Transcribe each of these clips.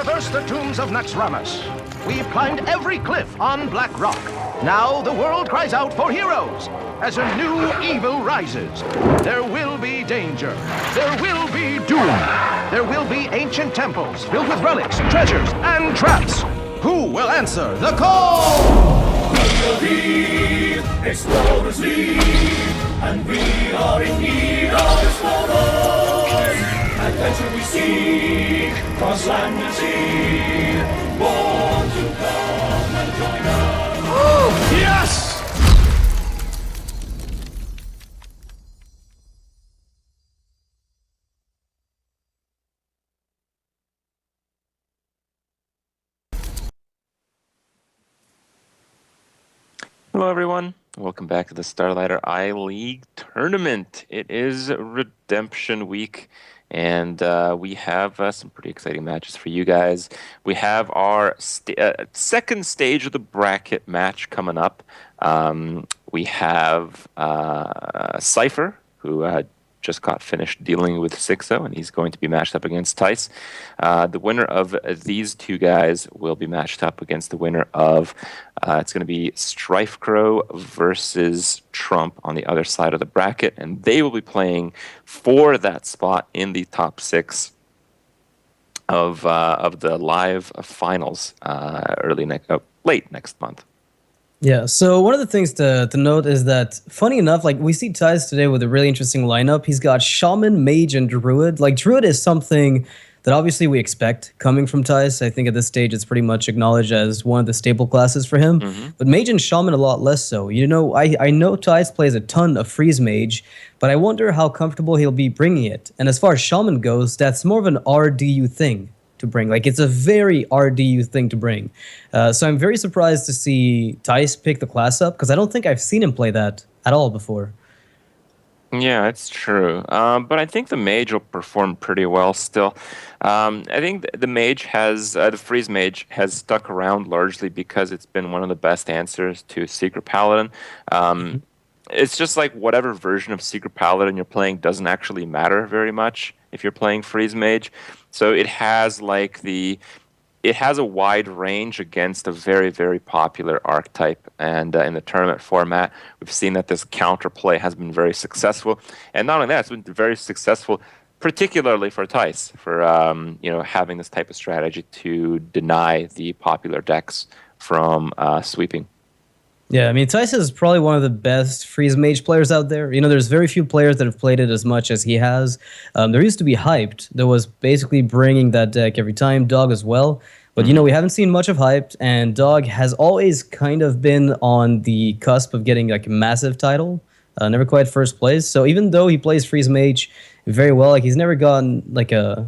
traversed the tombs of Naxxramas. We've climbed every cliff on Black Rock. Now the world cries out for heroes. As a new evil rises, there will be danger. There will be doom. There will be ancient temples filled with relics, treasures, and traps. Who will answer the call? Explorers lead, and we are in need of explorers. Adventure we seek, cross land and sea. Born to come and join us. Yes! Hello everyone, welcome back to the StarLadder I-League tournament. It is redemption week, and we have some pretty exciting matches for you guys. We have our second stage of the bracket match coming up. We have Cipher, who just got finished dealing with 6-0, and he's going to be matched up against Thijs. The winner of these two guys will be matched up against the winner of, it's going to be Strifecrow versus Trump on the other side of the bracket, and they will be playing for that spot in the top 6 of the live finals late next month. Yeah, so one of the things to note is that, funny enough, like we see Thijs today with a really interesting lineup. He's got Shaman, Mage, and Druid. Like, Druid is something that obviously we expect coming from Thijs. I think at this stage it's pretty much acknowledged as one of the staple classes for him. But Mage and Shaman a lot less so. You know, I know Thijs plays a ton of Freeze Mage, but I wonder how comfortable he'll be bringing it. And as far as Shaman goes, that's more of an RDU thing to bring. Like, it's a very RDU thing to bring. So I'm very surprised to see Thijs pick the class up, because I don't think I've seen him play that at all before. Yeah, it's true. But I think the Mage will perform pretty well still. I think the Mage has, the Freeze Mage has stuck around largely because it's been one of the best answers to Secret Paladin. It's just like whatever version of Secret Paladin you're playing doesn't actually matter very much if you're playing Freeze Mage. So it has it has a wide range against a very, very popular archetype. And in the tournament format, we've seen that this counterplay has been very successful. And not only that, it's been very successful, particularly for Thijs, for having this type of strategy to deny the popular decks from sweeping. Yeah, I mean, Thijs is probably one of the best Freeze Mage players out there. You know, there's very few players that have played it as much as he has. There used to be Hyped that was basically bringing that deck every time, Dog as well. But, you know, we haven't seen much of Hyped, and Dog has always kind of been on the cusp of getting, like, a massive title. Never quite first place. So even though he plays Freeze Mage very well, like, he's never gotten, like, a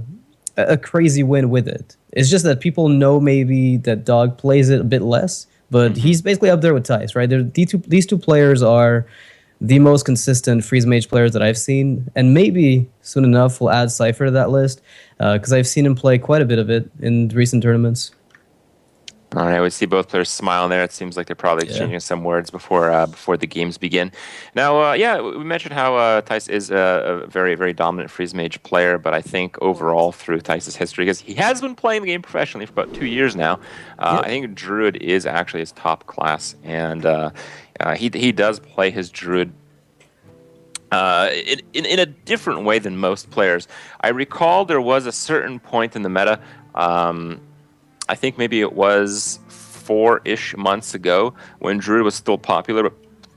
crazy win with it. It's just that people know maybe that Dog plays it a bit less. But he's basically up there with Thijs, right? These two players are the most consistent Freeze Mage players that I've seen. And maybe soon enough we'll add Cipher to that list, because I've seen him play quite a bit of it in recent tournaments. All right, we see both players smiling there. It seems like they're probably exchanging some words before the games begin. Now, we mentioned how Thijs is a very, very dominant Freeze Mage player, but I think overall through Thijs' history, because he has been playing the game professionally for about 2 years now, I think Druid is actually his top class, and he does play his Druid in a different way than most players. I recall there was a certain point in the meta, I think maybe it was 4-ish months ago when Druid was still popular, but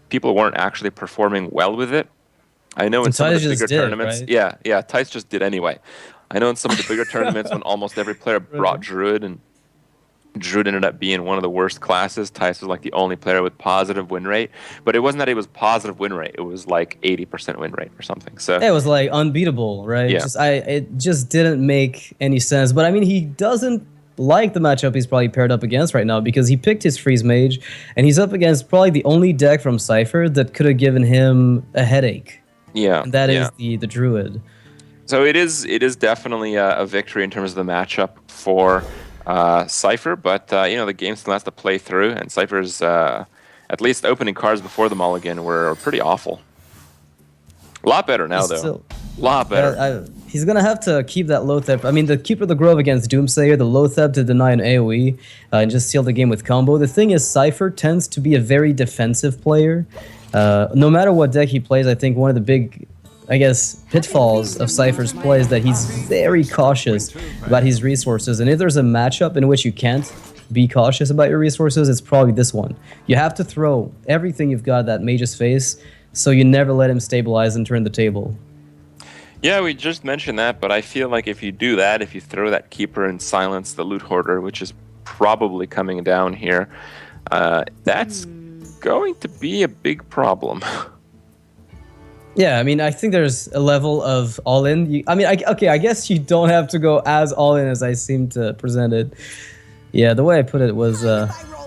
people weren't actually performing well with it. I know in some of the bigger tournaments, right? yeah, Thijs just did anyway. I know in some of the bigger tournaments when almost every player brought Druid, and Druid ended up being one of the worst classes. Thijs was like the only player with positive win rate, but it wasn't that it was positive win rate; it was like 80% win rate or something. So yeah, it was like unbeatable, right? Yeah. It just didn't make any sense. But I mean, he doesn't like the matchup he's probably paired up against right now, because he picked his Freeze Mage, and he's up against probably the only deck from Cipher that could have given him a headache. Yeah, and that is the Druid. So it is definitely a victory in terms of the matchup for Cipher, but the game still has to play through, and Cipher's at least opening cards before the mulligan were pretty awful. A lot better now, though. A lot better. he's gonna have to keep that Lotheb. I mean, the Keeper of the Grove against Doomsayer, the Lotheb to deny an AoE and just seal the game with combo. The thing is, Cipher tends to be a very defensive player. No matter what deck he plays, I think one of the big, I guess, pitfalls of Cipher's play is that he's very cautious about his resources. And if there's a matchup in which you can't be cautious about your resources, it's probably this one. You have to throw everything you've got at that mage's face, so you never let him stabilize and turn the table. Yeah, we just mentioned that, but I feel like if you do that, if you throw that Keeper and silence the Loot Hoarder, which is probably coming down here, that's going to be a big problem. Yeah, I mean, I think there's a level of all-in. I guess you don't have to go as all-in as I seem to present it. Yeah, the way I put it was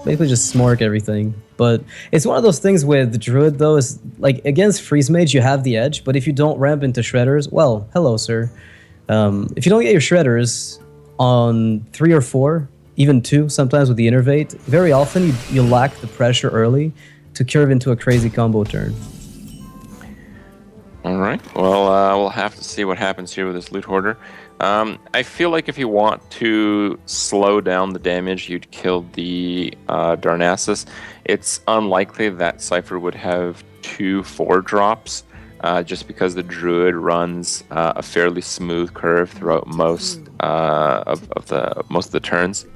basically just smork everything. But it's one of those things with Druid, though, is like against Freeze Mage, you have the edge, but if you don't ramp into Shredders, well, hello, sir. If you don't get your Shredders on 3 or 4, even 2, sometimes with the Innervate, very often you lack the pressure early to curve into a crazy combo turn. All right. Well, we'll have to see what happens here with this Loot Hoarder. I feel like if you want to slow down the damage, you'd kill the Darnassus. It's unlikely that Cipher would have 2 4-drops, just because the Druid runs a fairly smooth curve throughout most of the turns.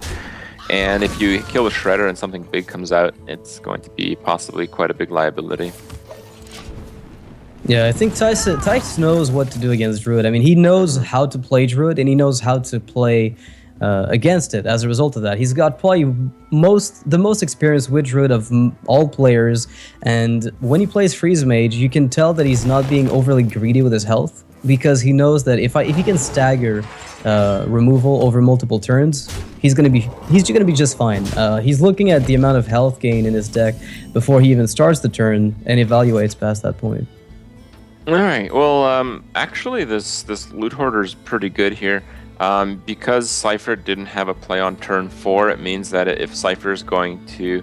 And if you kill the Shredder and something big comes out, it's going to be possibly quite a big liability. Yeah, I think Thijs knows what to do against Druid. I mean, he knows how to play Druid, and he knows how to play against it as a result of that. He's got probably the most experience with Druid of all players, and when he plays Freeze Mage, you can tell that he's not being overly greedy with his health, because he knows that if he can stagger removal over multiple turns, he's gonna be just fine. He's looking at the amount of health gain in his deck before he even starts the turn and evaluates past that point. All right. Well, actually, this Loot Hoarder is pretty good here. Because Cipher didn't have a play on turn 4, it means that if Cipher is going to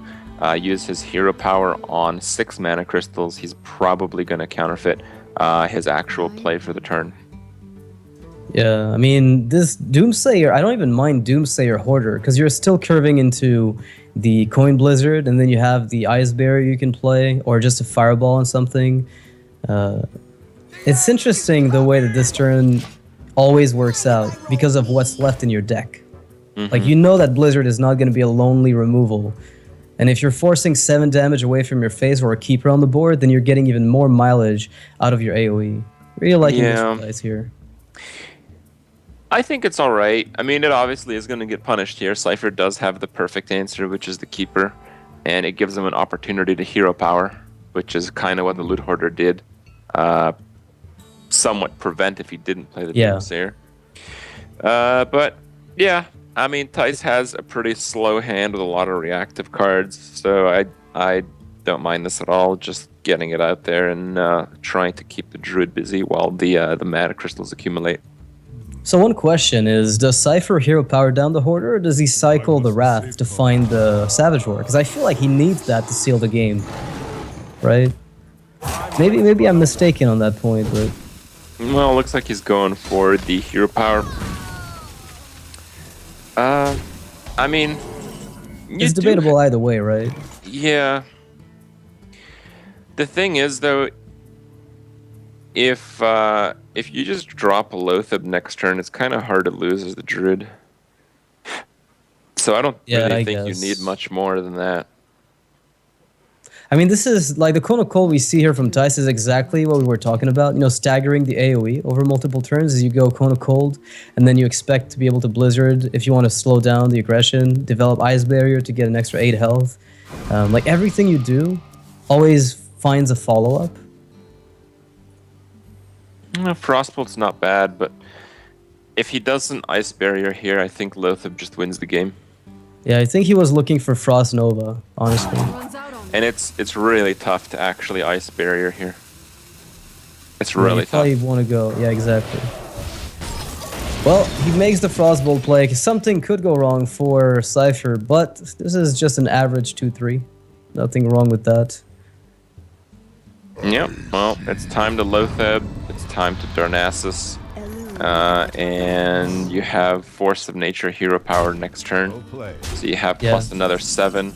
use his hero power on 6 mana crystals, he's probably going to counterfeit his actual play for the turn. Yeah, I mean, this Doomsayer, I don't even mind Doomsayer Hoarder, because you're still curving into the Coin Blizzard, and then you have the Ice Barrier you can play, or just a Fireball on something. It's interesting the way that this turn always works out because of what's left in your deck. Mm-hmm. Like, you know that Blizzard is not going to be a lonely removal. And if you're forcing 7 damage away from your face or a Keeper on the board, then you're getting even more mileage out of your AoE. Really liking this guys here. I think it's all right. I mean, it obviously is going to get punished here. Cipher does have the perfect answer, which is the Keeper, and it gives him an opportunity to hero power, which is kind of what the Loot Hoarder did. Somewhat prevent if he didn't play the Doomsayer. But yeah, I mean, Thijs has a pretty slow hand with a lot of reactive cards, so I don't mind this at all. Just getting it out there and trying to keep the Druid busy while the mana crystals accumulate. So one question is, does Cipher hero power down the Hoarder, or does he cycle the Wrath to find the Savage War? Because I feel like he needs that to seal the game, right? Maybe I'm mistaken on that point, but... Well, it looks like he's going for the hero power. I mean... It's debatable either way, right? Yeah. The thing is, though, if you just drop a Lotheb next turn, it's kind of hard to lose as the Druid. So I don't really think you need much more than that. I mean, this is like the Cone of Cold we see here from Thijs is exactly what we were talking about. You know, staggering the AoE over multiple turns as you go Cone of Cold, and then you expect to be able to Blizzard if you want to slow down the aggression, develop Ice Barrier to get an extra 8 health. Like, everything you do always finds a follow-up. Frostbolt's not bad, but if he does an Ice Barrier here, I think Lotheb just wins the game. Yeah, I think he was looking for Frost Nova, honestly. And it's really tough to actually Ice Barrier here. It's really tough. You want to go, yeah, exactly. Well, he makes the Frostbolt play. Something could go wrong for Cipher, but this is just an average 2-3. Nothing wrong with that. Yep, well, it's time to Lotheb. It's time to Darnassus. And you have Force of Nature, Hero Power next turn. So you have plus another 7,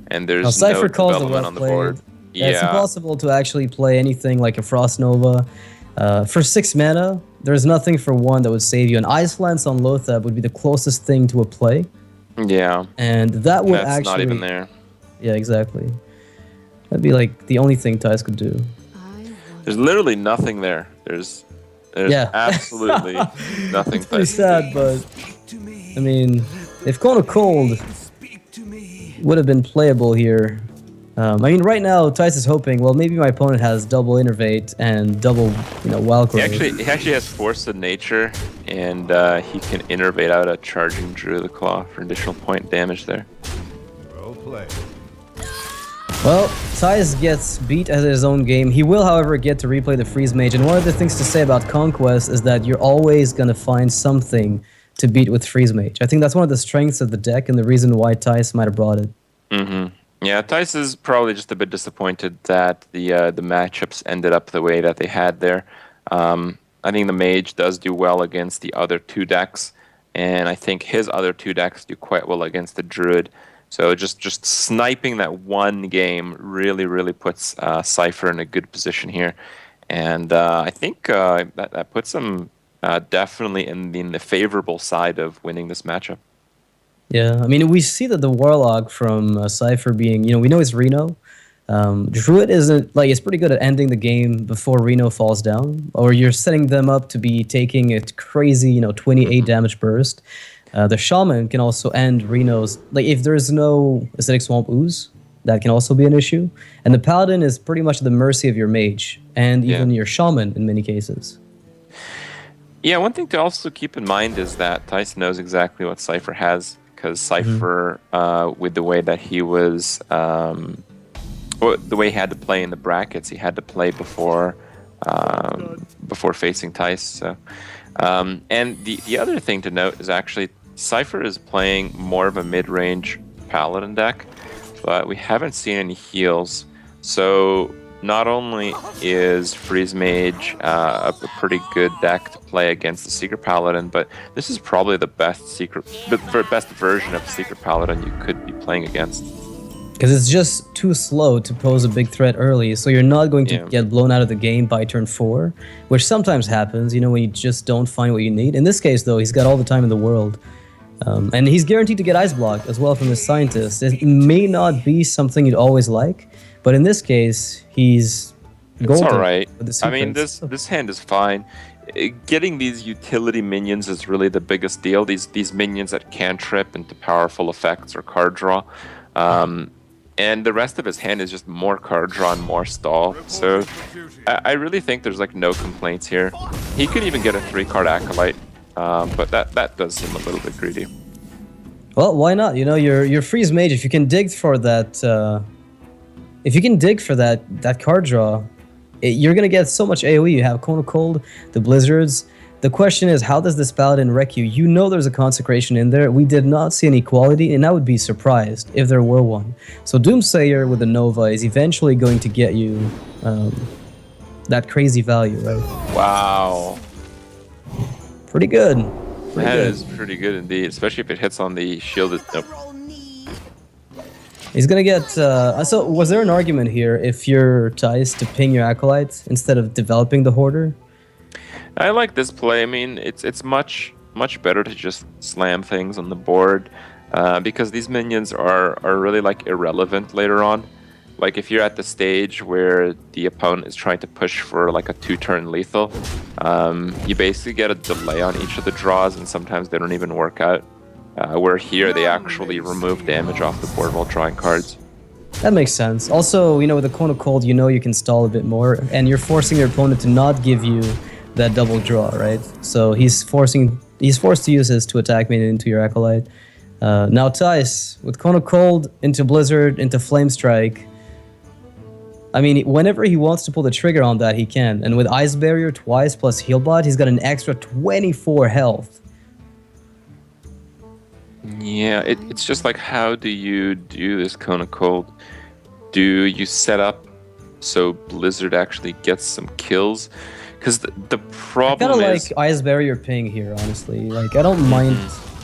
and there's Now, Cipher no calls the development well on the played. board. Yeah, it's Yeah, impossible to actually play anything like a Frost Nova. For 6 mana, there's nothing for 1 that would save you. An Ice Lance on Lothab would be the closest thing to a play. yeah. And that would That's actually... not even there. Yeah, exactly. That'd be like the only thing Thijs could do. There's literally nothing there. There's absolutely nothing. It's pretty sad, but I mean, if Cone of Cold would have been playable here. I mean, right now Thijs is hoping, well, maybe my opponent has double Innervate and double, Wild He Growth. actually has Force of Nature, and he can Innervate out a charging Druid Claw for additional point damage there. Well played. Well, Thijs gets beat at his own game. He will, however, get to replay the Freeze Mage. And one of the things to say about Conquest is that you're always going to find something to beat with Freeze Mage. I think that's one of the strengths of the deck and the reason why Thijs might have brought it. Yeah, Thijs is probably just a bit disappointed that the matchups ended up the way that they had there. I think the Mage does do well against the other 2 decks, and I think his other 2 decks do quite well against the Druid. So just sniping that one game really puts Cipher in a good position here, and I think that puts him definitely in the favorable side of winning this matchup. Yeah, I mean, we see that the Warlock from Cipher being, we know it's Reno. Druid isn't, it's pretty good at ending the game before Reno falls down, or you're setting them up to be taking a crazy, 28 damage burst. The Shaman can also end Reno's, if there's no Acidic Swamp Ooze, that can also be an issue. And the Paladin is pretty much at the mercy of your Mage, and even your Shaman in many cases. Yeah, one thing to also keep in mind is that Thijs knows exactly what Cipher has, because Cipher, with the way that he was, the way he had to play in the brackets, he had to play before facing Thijs. So, and the other thing to note is actually Cipher is playing more of a mid-range Paladin deck, but we haven't seen any heals. So not only is Freeze Mage a pretty good deck to play against the Secret Paladin, but this is probably the best version of Secret Paladin you could be playing against. Because it's just too slow to pose a big threat early, so you're not going to get blown out of the game by turn 4, which sometimes happens, when you just don't find what you need. In this case, though, he's got all the time in the world. And he's guaranteed to get Ice Blocked as well from his Scientist. It may not be something you'd always like, but in this case, he's golden. It's all right. I mean, secrets. this hand is fine. Getting these utility minions is really the biggest deal. These minions that cantrip into powerful effects or card draw. And the rest of his hand is just more card draw and more stall. So I really think there's no complaints here. He could even get a 3-card Acolyte, but that does seem a little bit greedy. Well, why not? Your Freeze Mage, if you can dig for that, that card draw, you're gonna get so much AOE. You have Cone of Cold, the Blizzards. The question is, how does this Paladin wreck you? You know there's a Consecration in there. We did not see any quality, and I would be surprised if there were one. So Doomsayer with the Nova is eventually going to get you that crazy value, right? Wow. Pretty good. That is pretty good indeed, especially if it hits on the shielded... Nope. He's gonna get... so was there an argument here if you're Thijs to ping your Acolytes instead of developing the Hoarder? I like this play. I mean, it's much better to just slam things on the board because these minions are really irrelevant later on. If you're at the stage where the opponent is trying to push for a 2-turn lethal, you basically get a delay on each of the draws, and sometimes they don't even work out. Where here they actually remove damage off the board while drawing cards. That makes sense. Also, with the Cone of Cold, you can stall a bit more, and you're forcing your opponent to not give you that double draw, right? So he's forced to use his to attack minion into your Acolyte. Now Thijs, with Cone of Cold into Blizzard, into Flame Strike, I mean, whenever he wants to pull the trigger on that, he can. And with Ice Barrier twice plus Healbot, he's got an extra 24 health. Yeah, it's just how do you do this Cone of Cold? Do you set up so Blizzard actually gets some kills? Because the I kind problem of is, like Ice Barrier ping here, honestly. Like, I don't mind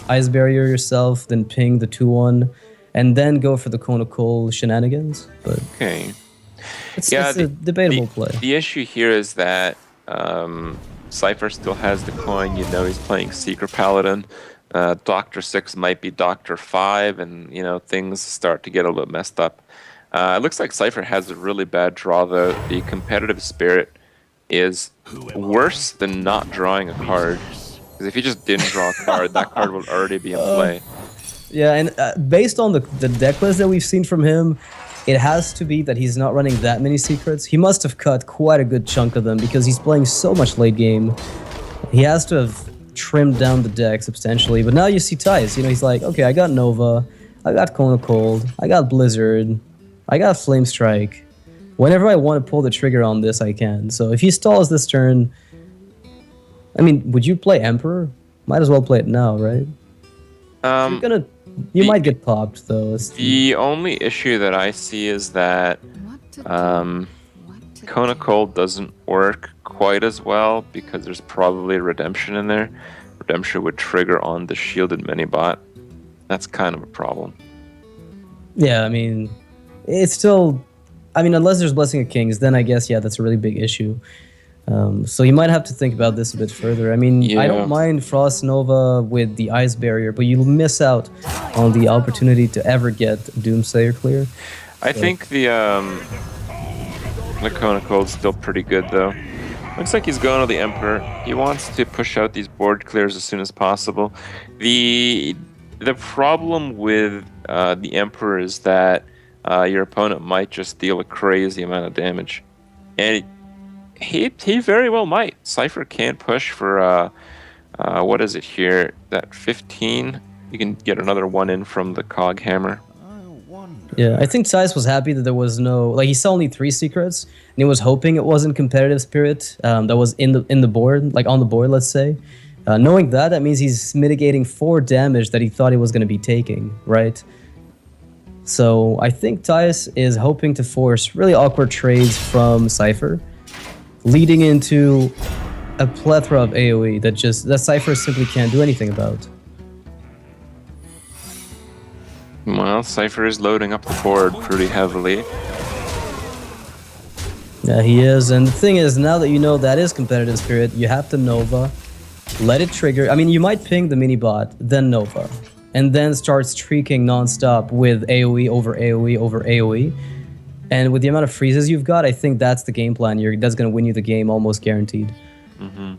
Ice Barrier yourself, then ping the 2-1, and then go for the Kona Cole shenanigans. But okay. it's Yeah, a debatable the, play. the issue here is that Cipher still has the coin. You know he's playing Secret Paladin. Doctor 6 might be Doctor 5, and things start to get a little messed up. It looks like Cipher has a really bad draw, though. The competitive spirit is worse than not drawing a card. Because if he just didn't draw a card, that card will already be in play. Yeah, and based on the deck list that we've seen from him, it has to be that he's not running that many secrets. He must have cut quite a good chunk of them because he's playing so much late game. He has to have trimmed down the deck substantially. But now you see Thijs, he's like, okay, I got Nova, I got Kona Cold, I got Blizzard, I got Flame Strike. Whenever I want to pull the trigger on this, I can. So if he stalls this turn, I mean, would you play Emperor? Might as well play it now, right? You might get popped though. The only issue that I see is that Kona Cold doesn't work quite as well because there's probably Redemption in there. Redemption would trigger on the shielded mini-bot. That's kind of a problem. Yeah, I mean, it's still... I mean, unless there's Blessing of Kings, then I guess, yeah, that's a really big issue. So you might have to think about this a bit further. I mean, I don't mind Frost Nova with the Ice Barrier, but you'll miss out on the opportunity to ever get Doomslayer clear. I think the Kona Cold's still pretty good, though. Looks like he's going to the Emperor. He wants to push out these board clears as soon as possible. The problem with the Emperor is that your opponent might just deal a crazy amount of damage. And he very well might. Cipher can't push for, what is it here? That 15? You can get another one in from the Cog Hammer. Yeah, I think Thijs was happy that there was no... Like, he saw only 3 secrets, and he was hoping it wasn't competitive spirit that was in the board, like on the board, let's say. Knowing that means he's mitigating 4 damage that he thought he was going to be taking, right? So I think Thijs is hoping to force really awkward trades from Cipher, leading into a plethora of AoE that Cipher simply can't do anything about. Well, Cipher is loading up the board pretty heavily. Yeah, he is. And the thing is, now that you know that is competitive spirit, you have to Nova, let it trigger. I mean, you might ping the mini-bot, then Nova, and then start streaking non-stop with AoE over AoE over AoE. And with the amount of freezes you've got, I think that's the game plan. That's going to win you the game almost guaranteed. Mm-hmm.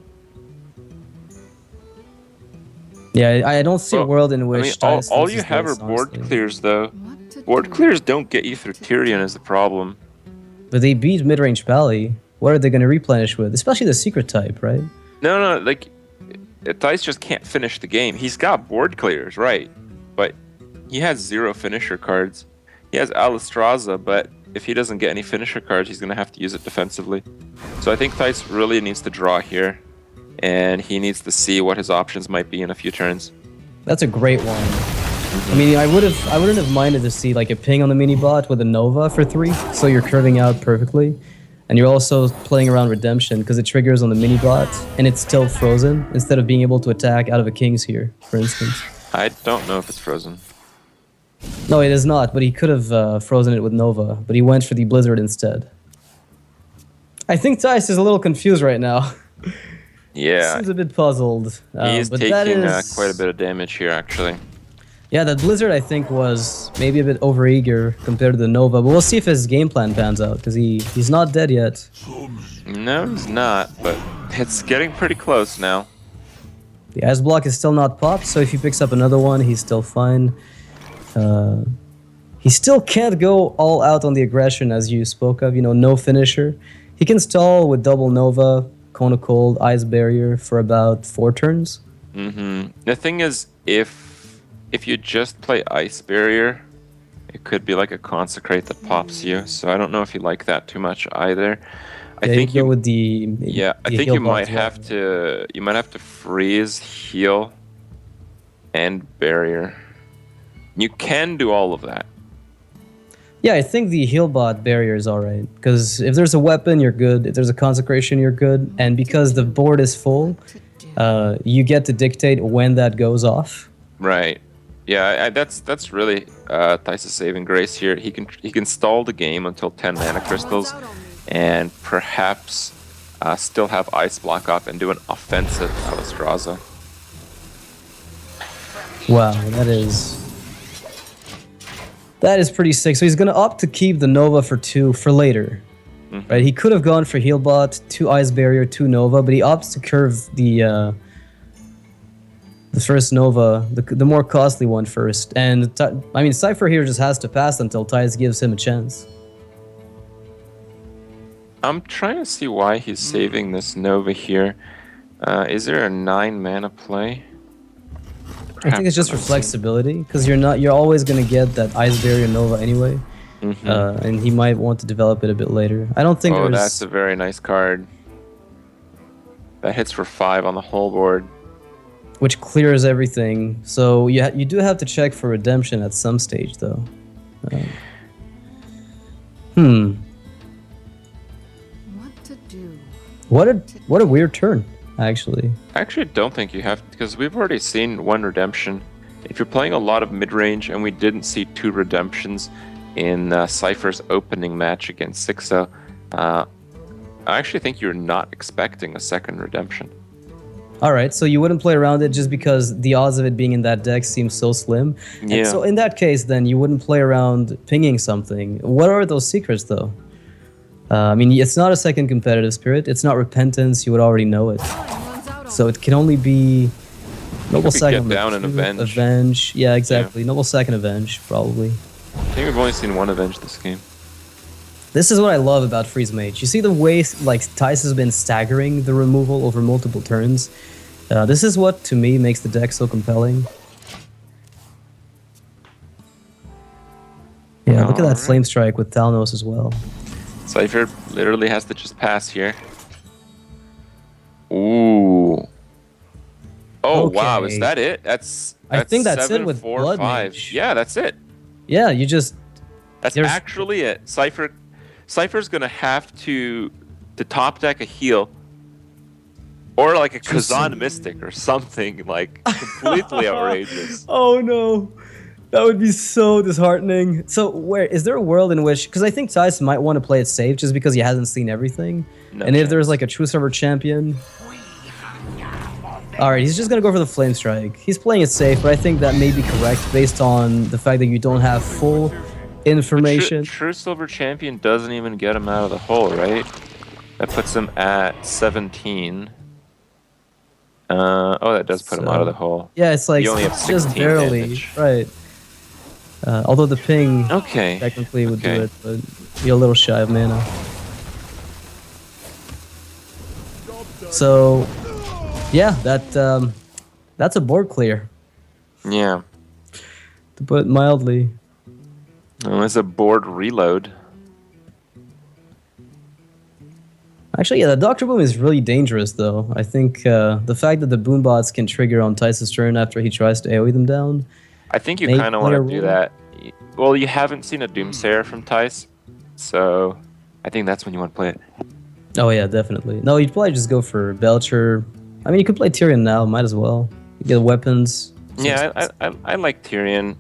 Yeah, I don't see a world in which... I mean, all you have are board clears, though. Board clears don't get you through Tyrion is the problem. But they beat mid-range Pally. What are they going to replenish with? Especially the secret type, right? No, like, Thijs just can't finish the game. He's got board clears, right? But he has 0 finisher cards. He has Alistraza, but if he doesn't get any finisher cards, he's going to have to use it defensively. So I think Thijs really needs to draw here. And he needs to see what his options might be in a few turns. That's a great one. I mean, I wouldn't have minded to see like a ping on the mini bot with a Nova for 3, so you're curving out perfectly, and you're also playing around Redemption because it triggers on the mini bot and it's still frozen instead of being able to attack out of a King's here, for instance. I don't know if it's frozen. No, it is not. But he could have frozen it with Nova, but he went for the Blizzard instead. I think Thijs is a little confused right now. Yeah, seems a bit puzzled. He's but taking quite a bit of damage here, actually. Yeah, that Blizzard, I think, was maybe a bit overeager compared to the Nova, but we'll see if his game plan pans out, because he's not dead yet. No, he's not, but it's getting pretty close now. The Ice Block is still not popped, so if he picks up another one, he's still fine. He still can't go all out on the aggression, as you spoke of, no finisher. He can stall with double Nova, Kona Cold, Ice Barrier for about 4 turns. Mm-hmm. The thing is, if you just play Ice Barrier, it could be like a Consecrate that pops you. So I don't know if you like that too much either. I think you go with the I think you might have to freeze, heal, and barrier. You can do all of that. Yeah, I think the heal bot barrier is alright. Because if there's a weapon, you're good. If there's a consecration, you're good. And because the board is full, you get to dictate when that goes off. Right. Yeah, that's really Thijs' saving grace here. He can stall the game until 10 mana crystals, and perhaps still have ice block up and do an offensive Alistraza. Wow, that is pretty sick. So he's gonna opt to keep the Nova for 2 for later. Right? He could have gone for heal bot, 2 ice barrier, 2 Nova, but he opts to curve the first Nova, the more costly one first. And I mean, Cipher here just has to pass until Thijs gives him a chance. I'm trying to see why he's saving this Nova here. Is there a 9 mana play? I think it's just for flexibility, because you're always gonna get that ice barrier Nova anyway. And he might want to develop it a bit later. I don't think there's... that's a very nice card. That hits for 5 on the whole board. Which clears everything. So you do have to check for redemption at some stage, though. What to do? What a weird turn, actually. I actually don't think you have, because we've already seen 1 redemption. If you're playing a lot of mid-range, and we didn't see 2 redemptions in Cipher's opening match against Sixo, I actually think you're not expecting a second redemption. Alright, so you wouldn't play around it just because the odds of it being in that deck seem so slim? Yeah. And so in that case, then, you wouldn't play around pinging something. What are those secrets, though? I mean, it's not a second competitive spirit. It's not repentance. You would already know it. So it can only be Noble Sack Get Down and Avenge. Avenge. Yeah, exactly. Noble Sack and Avenge, probably. I think we've only seen 1 Avenge this game. This is what I love about Freeze Mage. You see the way like Thijs has been staggering the removal over multiple turns. This is what, to me, makes the deck so compelling. Yeah, look at that Flame Strike with Thalnos as well. Cipher literally has to just pass here. Ooh. Oh, wow, is that it? I think that's 7, it with 4, Blood 5. Mage. Yeah, that's it. Yeah, you just... That's actually it. Cipher's gonna have to top deck a heal, or like a Kazan Mystic or something like completely outrageous. Oh no, that would be so disheartening. So is there a world in which, because I think Thijs might want to play it safe just because he hasn't seen everything, and if there's like a true server champion, all right, he's just gonna go for the Flame Strike. He's playing it safe, but I think that may be correct based on the fact that you don't have full information. True Silver Champion doesn't even get him out of the hole, right? That puts him at 17. Oh, that does put him out of the hole. Yeah, it's like you only have 16 just barely, damage. right? Although the ping technically would do it, but you're a little shy of mana. So, yeah, that's a board clear, Yeah. to put it mildly. It's a board reload. Actually, yeah, the Doctor Boom is really dangerous, though. I think the fact that the Boom bots can trigger on Thijs' turn after he tries to AoE them down. I think you kind of want to do that. Well, you haven't seen a Doomsayer from Thijs, so I think that's when you want to play it. Oh yeah, definitely. No, you'd probably just go for Belcher. I mean, you could play Tyrion now, might as well. You get weapons. Yeah, I like Tyrion.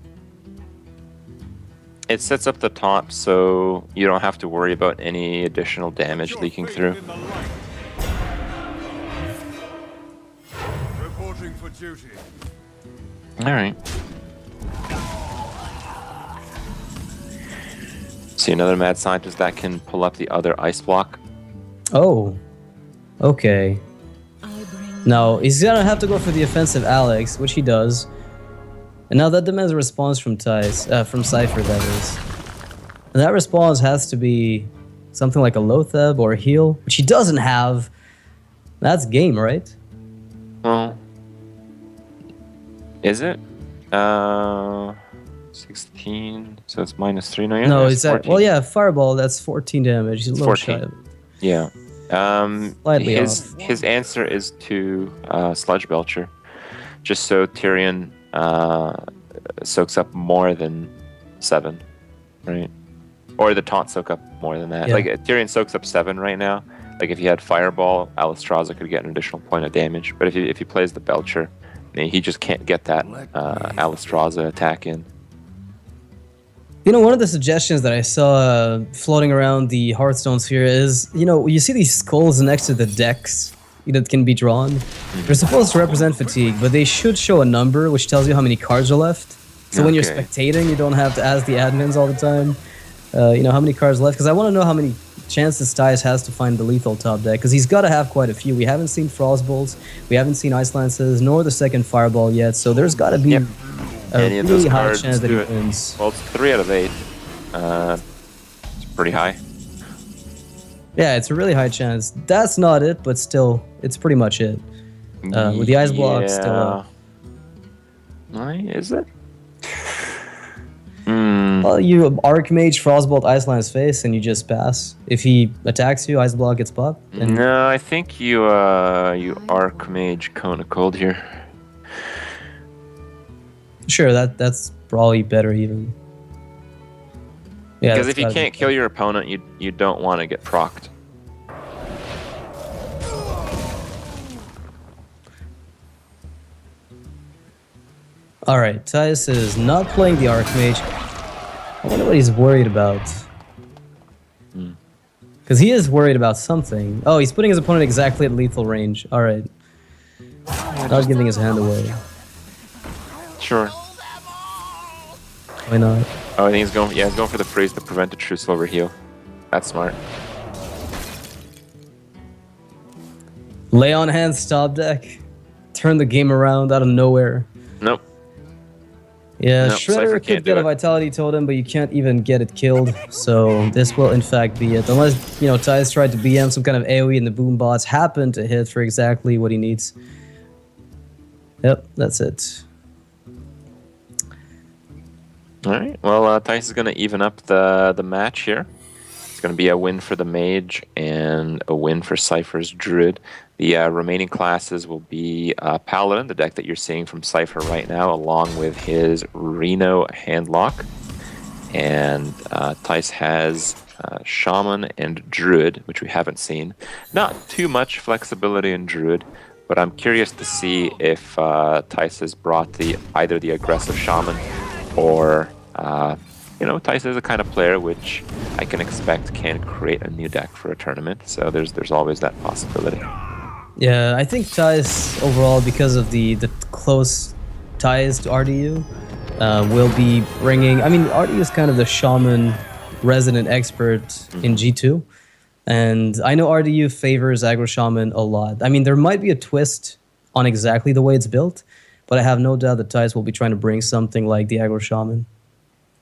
It sets up the top so you don't have to worry about any additional damage leaking through. Reporting for duty. Alright. See another mad scientist that can pull up the other ice block. Oh. Okay. No, he's gonna have to go for the offensive Alex, which he does. And now that demands a response from from Cipher, that is. And that response has to be something like a Lotheb or a heal, which he doesn't have. That's game, right? Well, is it? 16, so it's -3 now. Yeah, No, it's is that? 14. Well, yeah, Fireball, that's 14 damage. He's a little 14. shy of it. Yeah. Slightly his answer is to Sludge Belcher, just so Tyrion soaks up more than 7, right? Or the taunt soak up more than that. Yeah. Like Tyrion soaks up 7 right now. Like if he had Fireball, Alistraza could get an additional point of damage. But if he plays the Belcher, he just can't get that Alistraza attack in. You know, one of the suggestions that I saw floating around the Hearthstone sphere is, you know, you see these skulls next to the decks that can be drawn. They're supposed to represent fatigue, but they should show a number which tells you how many cards are left. So when you're Okay. spectating, you don't have to ask the admins all the time, you know, how many cards left. Because I want to know how many chances Tyus has to find the lethal top deck. Because he's got to have quite a few. We haven't seen Frostbolts, we haven't seen Ice Lances, nor the second Fireball yet. So there's got to be Yep. a Any of those really high cards chance that do he it. wins. Well, it's 3 out of 8. It's pretty high. Yeah, it's a really high chance. That's not it, but still, it's pretty much it. With the Ice Block still up. Is it? Well, you Archmage, Frostbolt, Ice Lance face, and you just pass. If he attacks you, Ice Block gets popped. And No, I think you Archmage Cone of Cold here. sure, that's probably better even. Yeah, Because that's if you gotta be can't kill your opponent, you don't want to get procced. All right, Tyus is not playing the Archmage. I wonder what he's worried about. Because he is worried about something. Oh, he's putting his opponent exactly at lethal range. All right. Not giving his hand away. Sure. Why not? Oh, I think he's going. Yeah, he's going for the freeze to prevent a true silver heal. That's smart. Lay on hand stop deck. Turn the game around out of nowhere. Nope. Yeah, Nope, Cipher Shredder can't could do get a it. Vitality Totem, but you can't even get it killed. So this will in fact be it. Unless, you know, Tyus tried to BM some kind of AoE and the boom bots happen to hit for exactly what he needs. Yep, that's it. All right. Well, Tyus is going to even up the match here. It's going to be a win for the Mage and a win for Cipher's Druid. The remaining classes will be Paladin, the deck that you're seeing from Cipher right now, along with his Reno Handlock. And Tyus has Shaman and Druid, which we haven't seen. Not too much flexibility in Druid, but I'm curious to see if Tyus has brought either the aggressive Shaman or, you know, Tyus is a kind of player which I can expect can create a new deck for a tournament. So there's always that possibility. Yeah, I think Tyus overall, because of the close ties to RDU, will be bringing... I mean, RDU is kind of the Shaman resident expert in G2. And I know RDU favors Aggro Shaman a lot. I mean, there might be a twist on exactly the way it's built, but I have no doubt that Tyus will be trying to bring something like the Aggro Shaman.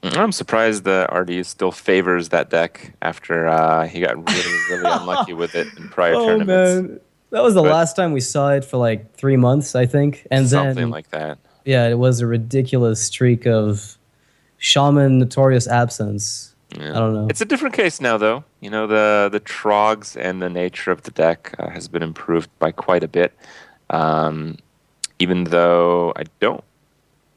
I'm surprised that RD still favors that deck after he got really unlucky with it in prior tournaments. Man. That was the last time we saw it for like 3 months, I think. And Something then, like that. yeah, it was a ridiculous streak of Shaman notorious absence. Yeah. I don't know. It's a different case now, though. You know, the trogs and the nature of the deck has been improved by quite a bit. Even though I don't...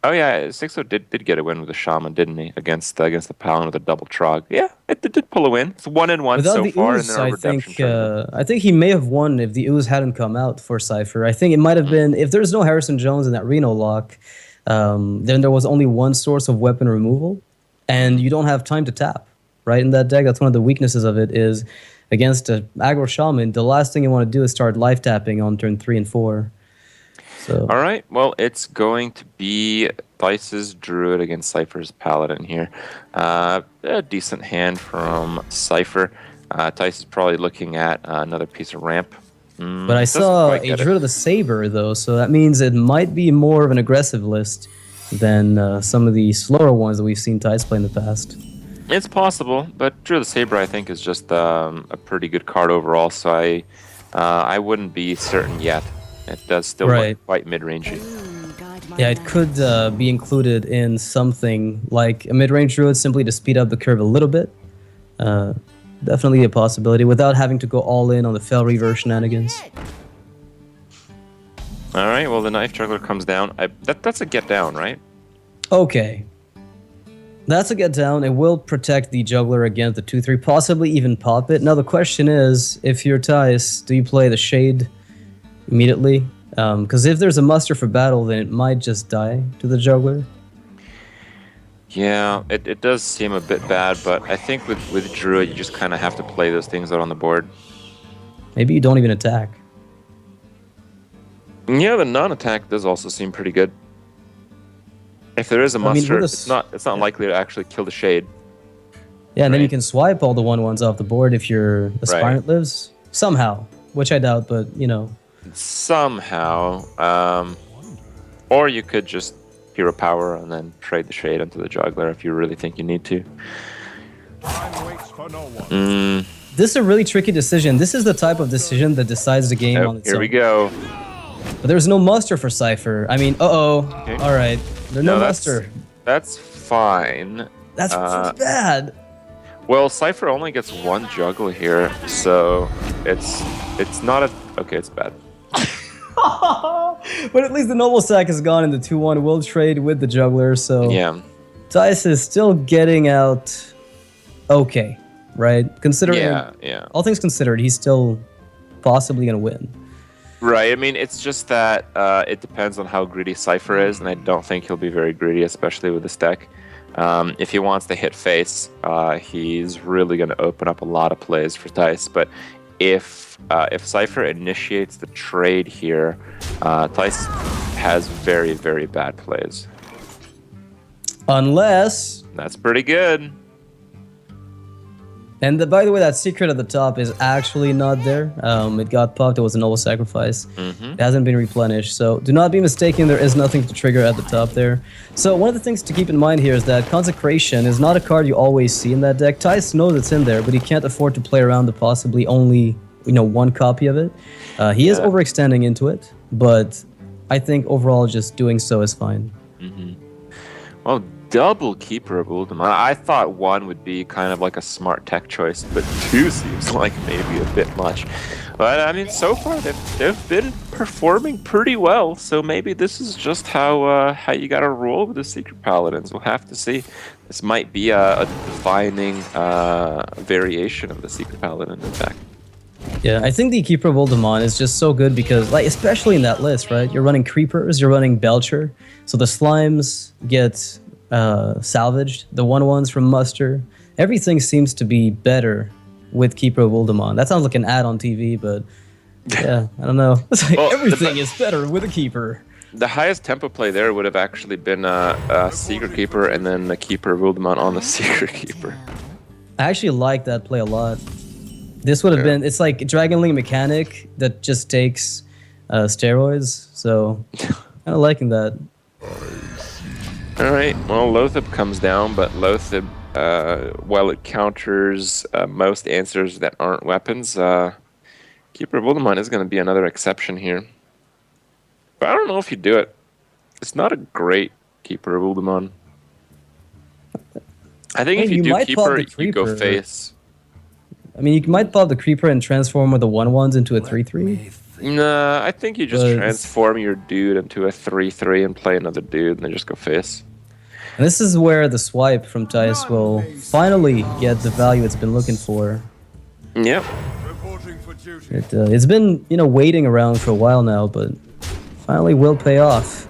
Oh, yeah, 6-0 did get a win with the Shaman, didn't he? Against the Paladin with a double trog. Yeah, it did pull a win. It's 1-1 Without so the far in ooze, their redemption tournament. I think he may have won if the ooze hadn't come out for Cipher. I think it might have been, if there's no Harrison Jones in that Reno lock, then there was only one source of weapon removal, and you don't have time to tap, right? In that deck, that's one of the weaknesses of it, is against an aggro Shaman, the last thing you want to do is start life tapping on turn 3 and 4. So. All right, well, it's going to be Tyus's Druid against Cipher's Paladin here. A decent hand from Cipher. Tyus is probably looking at another piece of ramp. But I saw a Druid of the Saber, though, so that means it might be more of an aggressive list than some of the slower ones that we've seen Tyus play in the past. It's possible, but Druid of the Saber, I think, is just a pretty good card overall, so I wouldn't be certain yet. It does still look quite mid-rangey. Yeah, it could be included in something like a mid-range Druid simply to speed up the curve a little bit. Definitely a possibility without having to go all in on the Fel Reaver shenanigans. All right, well, the Knife Juggler comes down. That's a get down, right? Okay. That's a get down. It will protect the juggler against the 2-3, possibly even pop it. Now the question is, if you're Tice, do you play the Shade immediately? Because if there's a muster for battle, then it might just die to the juggler. Yeah, it does seem a bit bad, but I think with Druid, you just kind of have to play those things out on the board. Maybe you don't even attack. Yeah, the non-attack does also seem pretty good. If there is a muster, it's not likely to actually kill the Shade. Yeah, and then you can swipe all the 1/1s off the board if your Aspirant lives. Somehow. Which I doubt, but, you know. Somehow. Or you could just hero power and then trade the Shade into the Juggler if you really think you need to. This is a really tricky decision. This is the type of decision that decides the game on its own. Here we go. But there's no muster for Cipher. I mean, Okay. All right. There's no muster. That's fine. That's pretty bad. Well, Cipher only gets one juggle here, so it's not a... Okay, it's bad. But at least the Noble Sack is gone in the 2-1. We'll trade with the juggler, so... Yeah. Tice is still getting out okay, right? Considering... Yeah. All things considered, he's still possibly going to win. Right, I mean, it's just that it depends on how greedy Cipher is, and I don't think he'll be very greedy, especially with this deck. If he wants to hit face, he's really going to open up a lot of plays for Tice. But if Cipher initiates the trade here, Tice has very, very bad plays. Unless... That's pretty good. And by the way, that secret at the top is actually not there. It got popped. It was a noble sacrifice. It hasn't been replenished. So do not be mistaken. There is nothing to trigger at the top there. So one of the things to keep in mind here is that Consecration is not a card you always see in that deck. Tice knows it's in there, but he can't afford to play around the possibly only one copy of it. He is overextending into it, but I think overall just doing so is fine. Well, double Keeper of Ultima. I thought 1 would be kind of like a smart tech choice, but 2 seems like maybe a bit much. But I mean, so far they've been performing pretty well. So maybe this is just how you got to roll with the Secret Paladins. We'll have to see. This might be a defining variation of the Secret Paladin, in fact. Yeah, I think the Keeper of Ultima is just so good because, like, especially in that list, right? You're running Creepers, you're running Belcher, so the Slimes get salvaged, the 1/1s from Muster. Everything seems to be better with Keeper of Ultima. That sounds like an ad on TV, but yeah, I don't know. It's like everything is better with a Keeper. The highest tempo play there would have actually been a Secret Keeper and then the Keeper of Ultima on the Secret Keeper. I actually like that play a lot. This would have been, it's like Dragon Link mechanic that just takes steroids, so kind of liking that. Alright, well, Lothab comes down, but Lothab, while it counters most answers that aren't weapons, Keeper of Ultima is going to be another exception here. But I don't know if you do it. It's not a great Keeper of Ultima. I think if you do Keeper, you go face. I mean, you might pop the Creeper and transform with the 1/1s into a 3/3. Nah, I think you just transform your dude into a 3/3 and play another dude, and then just go face. And this is where the swipe from Tice will finally get the value it's been looking for. Yep. It's been, waiting around for a while now, but finally will pay off.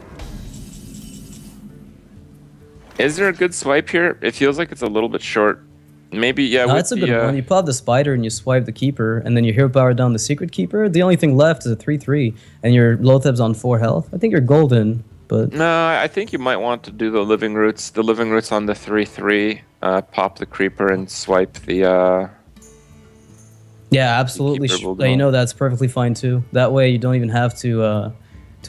Is there a good swipe here? It feels like it's a little bit short. Maybe, yeah. No, it's a good one. You pop the Spider and you swipe the Keeper, and then you hero power down the Secret Keeper. The only thing left is a 3/3, and your Lothab's on 4 health. I think you're golden, but... No, I think you might want to do the Living Roots. The Living Roots on the 3/3, pop the Creeper and swipe the... Yeah, absolutely. That's perfectly fine too. That way you don't even have to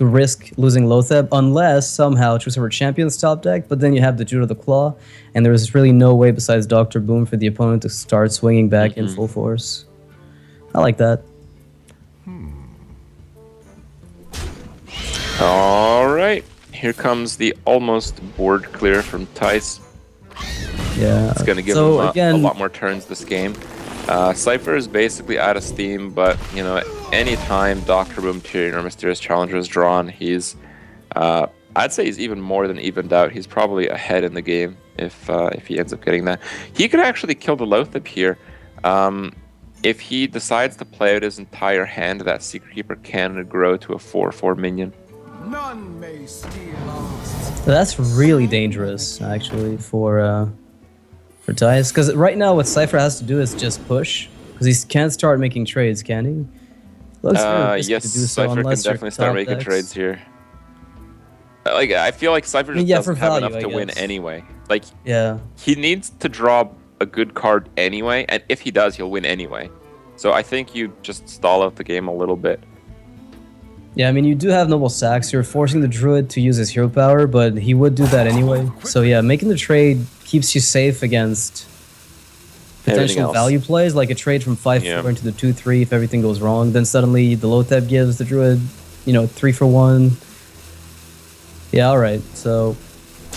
risk losing Lothab unless somehow Truesaver Champions top deck, but then you have the Judah the Claw, and there's really no way besides Dr. Boom for the opponent to start swinging back in full force. I like that. All right. Here comes the almost board clear from Tice. Yeah. It's going to give him a lot more turns this game. Cipher is basically out of steam, but anytime Dr. Boom Tyrion or Mysterious Challenger is drawn, he's I'd say he's even more than evened out. He's probably ahead in the game if he ends up getting that. He could actually kill the Lothab here. If he decides to play out his entire hand, that Secret Keeper can grow to a 4/4 minion. None may steal us. That's really dangerous, actually, for Thijs. Because right now, what Cipher has to do is just push. Because he can't start making trades, can he? Looks very risky Yes, to do so Cipher can unless you're definitely start top making decks. trades here. Like, I feel like Cipher just yeah, doesn't for have value, enough to I win guess. anyway. Like, Yeah. he needs to draw a good card anyway, and if he does, he'll win anyway. So I think you just stall out the game a little bit. Yeah, I mean, you do have Noble Sax. You're forcing the Druid to use his hero power, but he would do that anyway. So yeah, making the trade keeps you safe against Everything potential else. value plays, like a trade from 5/4 Yeah. into the 2/3 if everything goes wrong. Then suddenly the Lothab gives the Druid, 3-for-1. Yeah, all right. So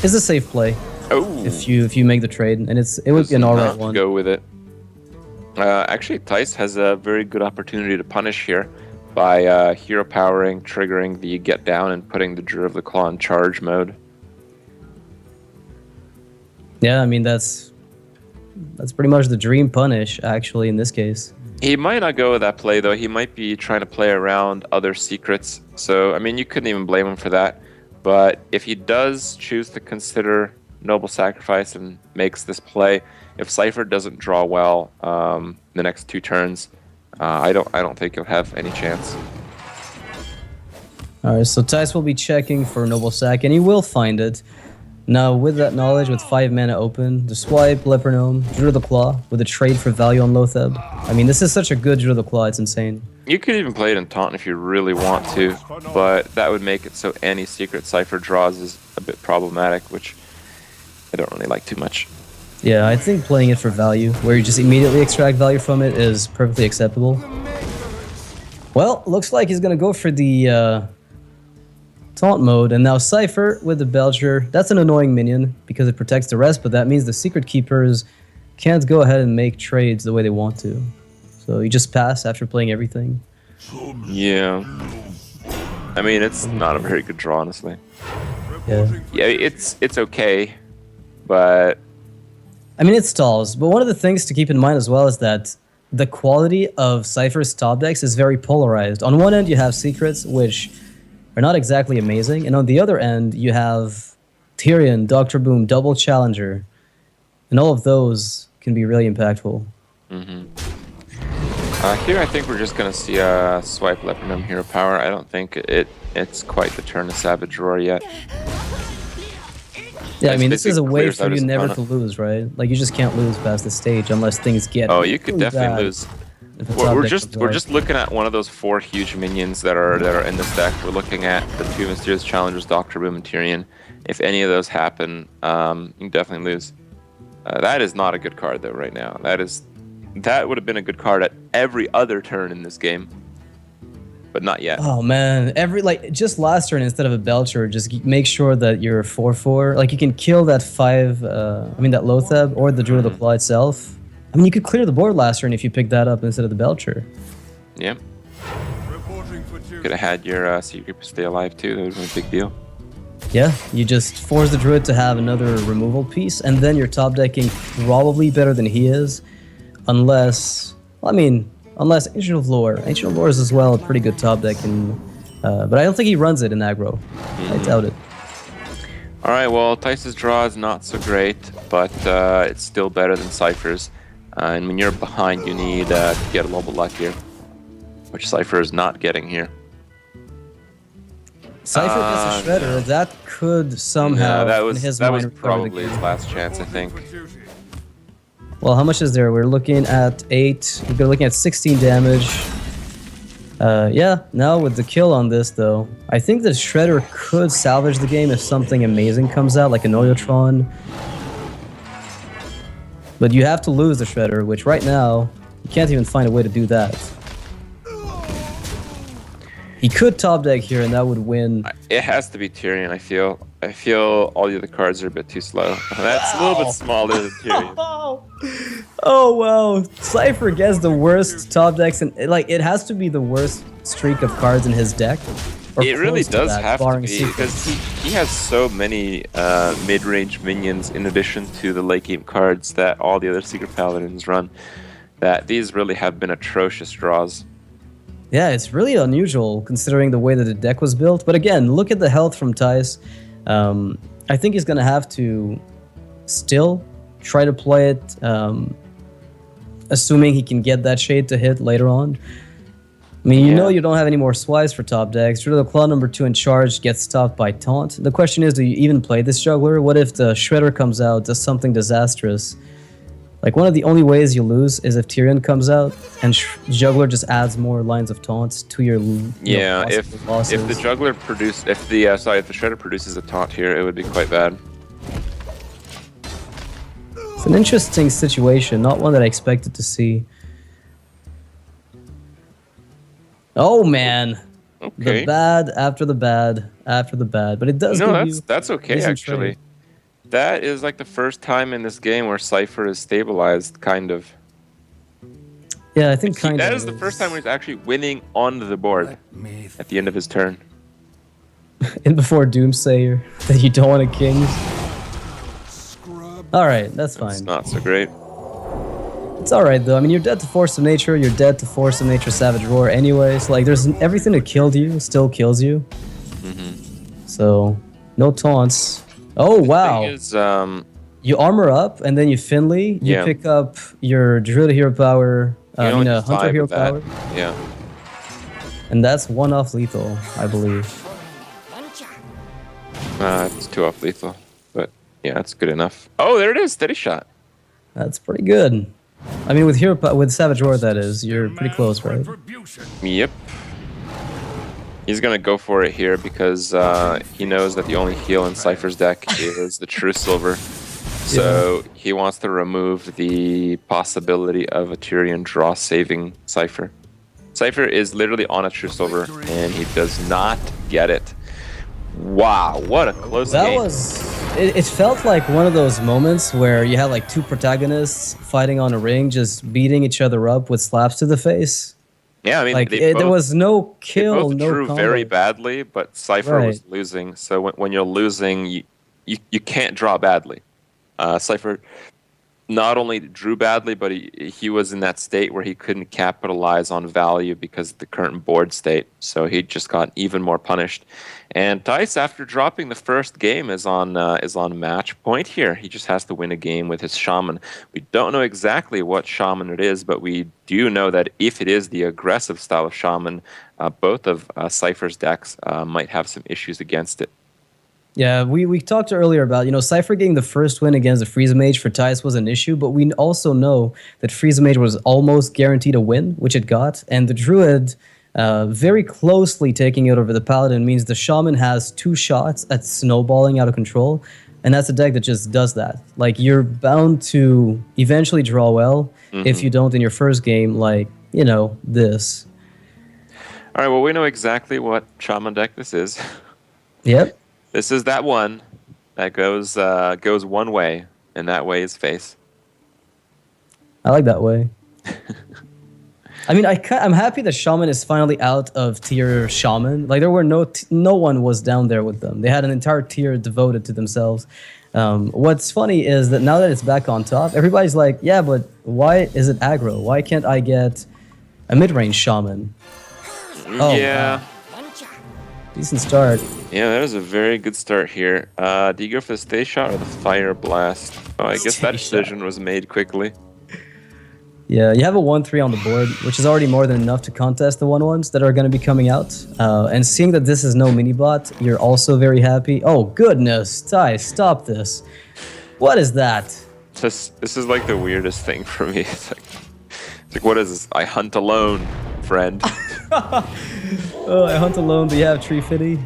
it's a safe play Oh, if you make the trade, and it would be an alright not one. go with it. Actually, Thijs has a very good opportunity to punish here by hero powering, triggering the get down, and putting the Druid of the Claw in charge mode. Yeah, I mean that's pretty much the dream punish actually in this case. He might not go with that play though. He might be trying to play around other secrets. So I mean, you couldn't even blame him for that. But if he does choose to consider Noble Sacrifice and makes this play, if Cipher doesn't draw well the next 2 turns, I don't think he'll have any chance. All right, so Thijs will be checking for Noble Sack, and he will find it. Now, with that knowledge, with 5 mana open, the swipe, Leper Gnome, Druid of the Claw, with a trade for value on Lothab. I mean, this is such a good Druid of the Claw, it's insane. You could even play it in Taunt if you really want to, but that would make it so any secret Cipher draws is a bit problematic, which I don't really like too much. Yeah, I think playing it for value, where you just immediately extract value from it, is perfectly acceptable. Well, looks like he's going to go for the Taunt mode, and now Cipher with the Belcher. That's an annoying minion because it protects the rest, but that means the Secret Keepers can't go ahead and make trades the way they want to. So you just pass after playing everything. Yeah. I mean, it's not a very good draw, honestly. Yeah. Yeah, it's okay, but I mean, it stalls, but one of the things to keep in mind as well is that the quality of Cipher's top decks is very polarized. On one end, you have Secrets, which are not exactly amazing, and on the other end, you have Tyrion, Dr. Boom, Double Challenger, and all of those can be really impactful. here I think we're just gonna see a swipe Leper Gnome hero power. I don't think it's quite the turn of Savage Roar yet. Yeah, I It's mean, this is a basically way clears for out you his never to opponent. lose, right? Like, you just can't lose past the stage unless things get Oh, you could really definitely bad lose. if a top We're deck just comes we're out. just looking at one of those 4 huge minions that are in this deck. We're looking at the 2 Mysterious Challengers, Dr. Boom and Tyrion. If any of those happen, you can definitely lose. That is not a good card though right now. That would have been a good card at every other turn in this game, but not yet. Oh man, just last turn instead of a Belcher, just make sure that you're 4/4. Like you can kill that that Lothab or the Druid of the Claw itself. I mean, you could clear the board last turn if you picked that up instead of the Belcher. Yeah. Could have had your Secret stay alive too. That would have been a big deal. Yeah, you just force the Druid to have another removal piece, and then you're top decking probably better than he is, unless Ancient of Lore. Ancient of Lore is as well a pretty good top deck, but I don't think he runs it in aggro. I doubt it. All right, well, Thijs' draw is not so great, but it's still better than Cipher's. And when you're behind, you need to get a little bit luckier, which Cipher is not getting here. Cipher gets a Shredder. That could somehow, that was in his that mind, was recover the probably game. his last chance, I think. Well, how much is there? We're looking at 8. We're looking at 16 damage. Yeah, now with the kill on this, though, I think the Shredder could salvage the game if something amazing comes out, like an Oiotron. But you have to lose the Shredder, which right now, you can't even find a way to do that. He could top deck here, and that would win. It has to be Tyrion, I feel. I feel all the other cards are a bit too slow. That's a little bit smaller than Tyrion. Oh wow! Cipher gets the worst top decks, and it has to be the worst streak of cards in his deck Or It really close to does that, have to barring be, Secret. because he has so many mid-range minions in addition to the late game cards that all the other Secret Paladins run, that these really have been atrocious draws. Yeah, it's really unusual considering the way that the deck was built. But again, look at the health from Thijs. I think he's going to have to still try to play it, assuming he can get that shade to hit later on. I mean, you know you don't have any more swipes for top decks. Shredder the Claw number 2 in charge gets stopped by Taunt. The question is, do you even play this juggler? What if the Shredder comes out, does something disastrous? Like, one of the only ways you lose is if Tyrion comes out and Juggler just adds more lines of taunts to your Yeah, losses. if the juggler if the Shredder produces a taunt here, it would be quite bad. It's an interesting situation, not one that I expected to see. Oh man, Okay. the bad after the bad after the bad, but it does No, give you that's okay decent actually. trade. That is like the first time in this game where Cipher is stabilized, kind of. Yeah, I think kind of. That is the first time when he's actually winning on the board at the end of his turn. In before Doomsayer that you don't want a Kings. All right, that's fine. It's not so great. It's all right though. I mean, you're dead to Force of Nature. You're dead to Force of Nature Savage Roar anyways. Like, there's everything that killed you still kills you. So no taunts. Oh wow. Thing is, You armor up and then you Finley. You pick up your Druid Hero Power. Hunter Hero Power. Yeah. And that's 1 off lethal, I believe. It's 2 off lethal, but yeah, that's good enough. Oh, there it is, steady shot. That's pretty good. I mean, with Savage Roar, that is, you're pretty close, right? Yep. He's gonna go for it here because he knows that the only heal in Cipher's deck is the True Silver. So he wants to remove the possibility of a Tyrion draw saving Cipher. Cipher is literally on a True Silver, and he does not get it. Wow, what a close game. It felt like one of those moments where you had like 2 protagonists fighting on a ring, just beating each other up with slaps to the face. Yeah, I mean, like there was no kill, they both no drew combo. very badly, but Cipher was losing. So when you're losing, you can't draw badly. Cipher not only drew badly, but he was in that state where he couldn't capitalize on value because of the current board state. So he just got even more punished. And Thijs, after dropping the first game, is on match point here. He just has to win a game with his Shaman. We don't know exactly what Shaman it is, but we do know that if it is the aggressive style of Shaman, both of Cipher's decks might have some issues against it. Yeah, we talked earlier about, Cipher getting the first win against the Frieza Mage for Thijs was an issue, but we also know that Frieza Mage was almost guaranteed a win, which it got, and the Druid very closely taking it over the Paladin means the Shaman has 2 shots at snowballing out of control, and that's a deck that just does that. Like, you're bound to eventually draw well if you don't in your first game, like, this. All right, well, we know exactly what Shaman deck this is. Yep. This is that one that goes one way, and that way is face. I like that way. I mean, I'm happy that Shaman is finally out of tier Shaman. Like, there were no one was down there with them. They had an entire tier devoted to themselves. What's funny is that now that it's back on top, everybody's like, yeah, but why is it aggro? Why can't I get a mid-range Shaman? Oh, yeah. Decent start. Yeah, that was a very good start here. Do you go for the Stay Shot or the Fire Blast? Oh, I guess that decision was made quickly. Yeah, you have a 1-3 on the board, which is already more than enough to contest the 1-1s that are going to be coming out. And seeing that this is no mini-bot, you're also very happy. Oh, goodness. Thijs, stop this. What is that? This is like the weirdest thing for me. It's like what is this? I hunt alone, friend. Oh, I hunt alone, but you have Tree Fitty.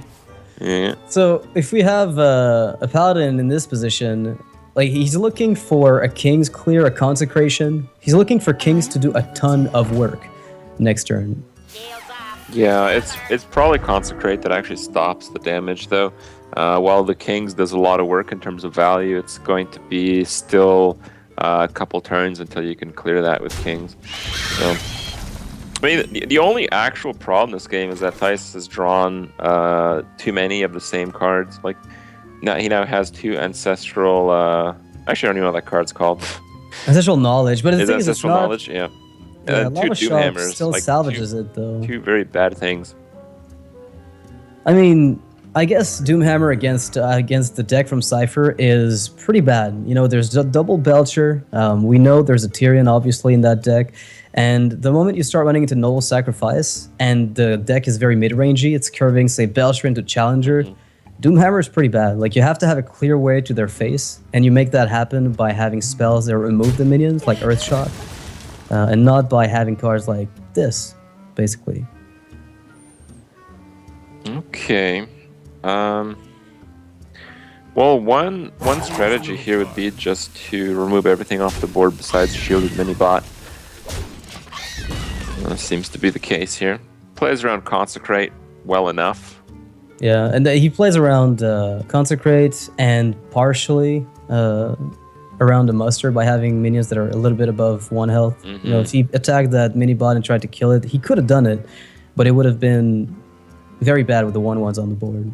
Yeah. So if we have a Paladin in this position, like, he's looking for a King's Clear, a Consecration. He's looking for Kings to do a ton of work next turn. Yeah, it's probably Consecrate that actually stops the damage, though. While the Kings does a lot of work in terms of value, it's going to be still a couple turns until you can clear that with Kings. So I mean, the only actual problem in this game is that Thijs has drawn too many of the same cards. Like, now he now has 2 ancestral. Actually, I don't even know what that card's called. Ancestral knowledge, but the Is thing is, it's ancestral not. knowledge? Yeah. Yeah, And 2 Lava Doom Shock Hammers. still Like, salvages it though. 2 very bad things. I mean, I guess Doomhammer against the deck from Cipher is pretty bad. You know, there's a double Belcher. We know there's a Tyrion obviously in that deck, and the moment you start running into Noble Sacrifice and the deck is very mid-rangey, it's curving say Belcher into Challenger. Doomhammer is pretty bad. Like, you have to have a clear way to their face, and you make that happen by having spells that remove the minions, like Earthshock, and not by having cards like this, basically. Okay. Well, one strategy here would be just to remove everything off the board besides shielded mini bot. Seems to be the case here. Plays around Consecrate well enough. Yeah, and he plays around Consecrate and partially around the Muster by having minions that are a little bit above 1 health. You know, if he attacked that mini bot and tried to kill it, he could have done it, but it would have been very bad with the 1/1s on the board.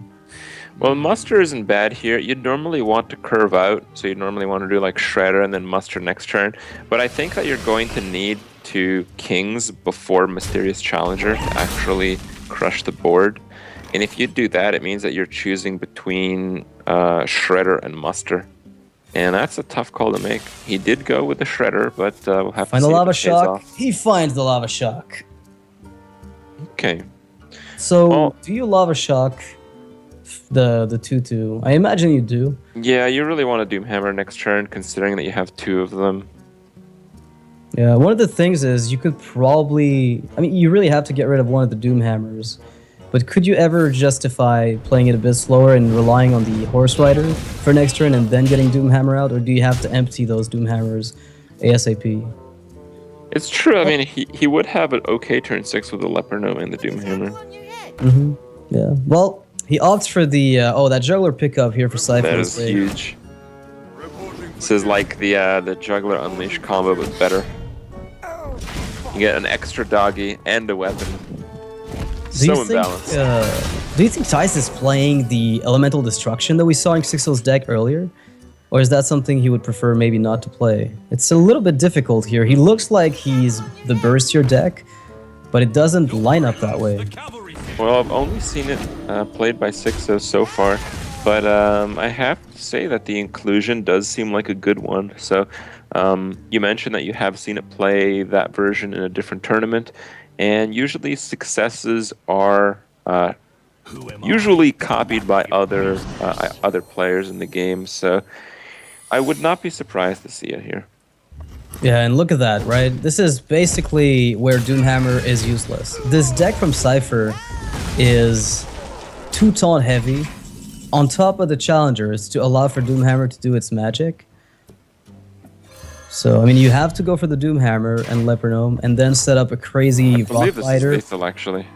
Well, Muster isn't bad here. You'd normally want to curve out, so you'd normally want to do like Shredder and then Muster next turn. But I think that you're going to need 2 Kings before Mysterious Challenger to actually crush the board. And if you do that, it means that you're choosing between Shredder and Muster. And that's a tough call to make. He did go with the Shredder, but we'll have Find to the see Lava if it pays Shock. off. He finds the Lava Shock. Okay. So, Well- do you Lava Shock the 2/2? I imagine you do. Yeah, you really want to Doomhammer next turn, considering that you have 2 of them. Yeah, one of the things is you could probably... I mean, you really have to get rid of one of the Doomhammers. But could you ever justify playing it a bit slower and relying on the Horse Rider for next turn and then getting Doomhammer out? Or do you have to empty those Doomhammers ASAP? It's true. I mean, he would have an okay turn 6 with the Leper Gnome and the Doomhammer. Yeah. Well, he opts for the... that Juggler pickup here for Cipher. That is huge. This is like the Juggler Unleash combo, but better. You get an extra doggy and a weapon. So imbalanced. Do you think Thijs is playing the Elemental Destruction that we saw in Sixel's deck earlier? Or is that something he would prefer maybe not to play? It's a little bit difficult here. He looks like he's the Burstier deck, but it doesn't line up that way. Well, I've only seen it played by Sixo so far, but I have to say that the inclusion does seem like a good one. So you mentioned that you have seen it play that version in a different tournament, and usually successes are usually copied by other players in the game. So I would not be surprised to see it here. Yeah, and look at that, right? This is basically where Doomhammer is useless. This deck from Cipher is 2 taunt heavy on top of the challengers to allow for Doomhammer to do its magic. So, I mean, you have to go for the Doomhammer and Leper Gnome and then set up a crazy Rock Fighter lethal, actually.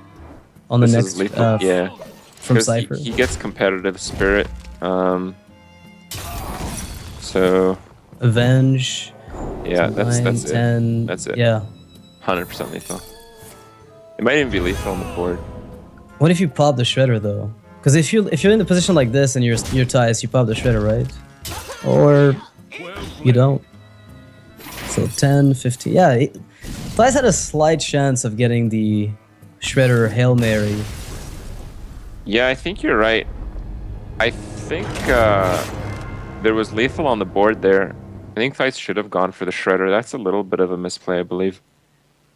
on the This next is lethal, yeah. from 'Cause Cipher. He gets competitive spirit. So Avenge. yeah, that's 10. it. That's it. Yeah. 100% lethal. It might even be lethal on the board. What if you pop the Shredder though? Because if you're in a position like this and you're Thijs, you pop the Shredder, right? Or you don't. So 10, 15. Yeah, Thijs had a slight chance of getting the Shredder Hail Mary. Yeah, I think you're right. I think there was lethal on the board there. I think Thijs should have gone for the Shredder. That's a little bit of a misplay, I believe.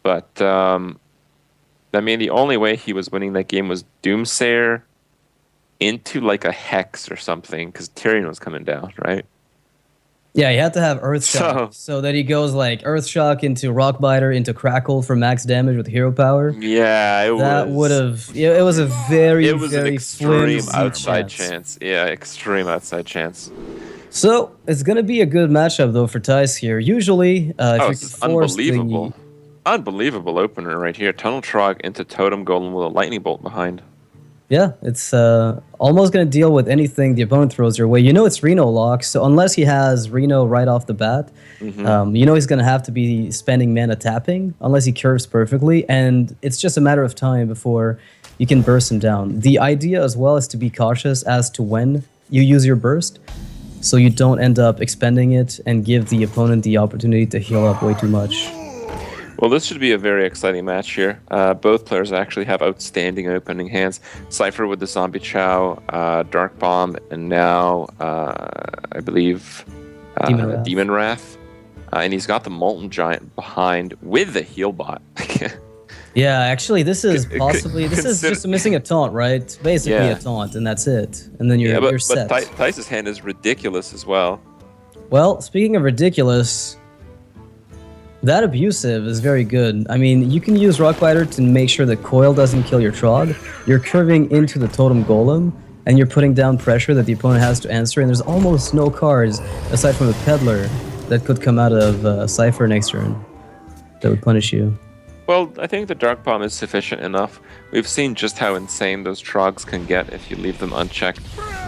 But, I mean, the only way he was winning that game was Doomsayer into, like, a Hex or something, because Tyrion was coming down, right? Yeah, you have to have Earthshock so that he goes like Earthshock into Rockbiter into Crackle for max damage with hero power. Yeah, it was a very an extreme flimsy outside chance. Yeah, extreme outside chance. So it's gonna be a good matchup though for Thijs here. Usually, if you It's could force unbelievable opener right here. Tunnel Trog into Totem Golem with a lightning bolt behind. Yeah, it's almost going to deal with anything the opponent throws your way. You know it's Reno lock, so unless he has Reno right off the bat, you know he's going to have to be spending mana tapping, unless he curves perfectly, and it's just a matter of time before you can burst him down. The idea as well is to be cautious as to when you use your burst, so you don't end up expending it and give the opponent the opportunity to heal up way too much. Well, this should be a very exciting match here. Both players actually have outstanding opening hands. Cipher with the Zombie Chow, Dark Bomb, and now, I believe, Demon Wrath. And he's got the Molten Giant behind with the heal bot. Yeah, actually, this is possibly... This is just missing a taunt, right? It's basically a taunt, and that's it. And then you're set. But Thijs' hand is ridiculous as well. Well, speaking of ridiculous... That abusive is very good. I mean, you can use Rockbiter to make sure the coil doesn't kill your Trog. You're curving into the Totem Golem, and you're putting down pressure that the opponent has to answer, and there's almost no cards, aside from the Peddler, that could come out of Cipher next turn that would punish you. Well, I think the Dark Bomb is sufficient enough. We've seen just how insane those Trogs can get if you leave them unchecked,